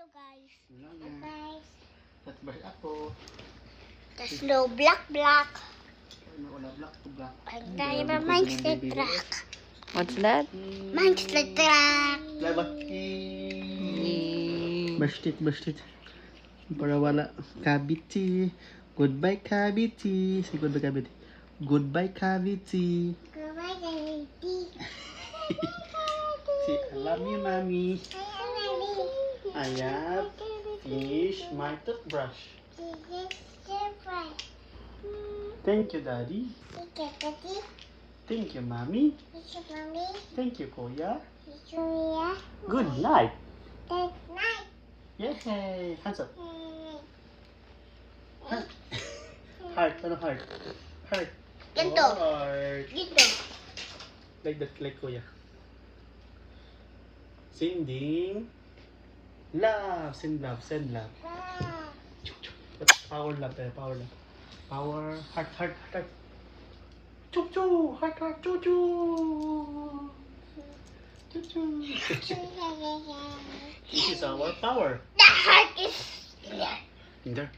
Hello guys. Hello Guys. Let's brush ako. There's no black. Ano wala black to black. And tayo ba monster truck? What's that? Monster truck. Labat. Brush it. Para wala cavity. Goodbye cavity. Say goodbye cavity. Goodbye cavity. Goodbye, baby. Say I love you, mommy. I have finished my toothbrush. Thank you, daddy. Thank you, mommy. Thank you, Koya. Good night. Yay! Hands up. Heart. Ano heart? Heart. Ganito. Heart. Dito. Like that, like Kuya. Sending love. Send love. Power love tayo. Power love. Power. Heart. Choo choo. Heart. Choo choo. This is our power. The heart is here. In there.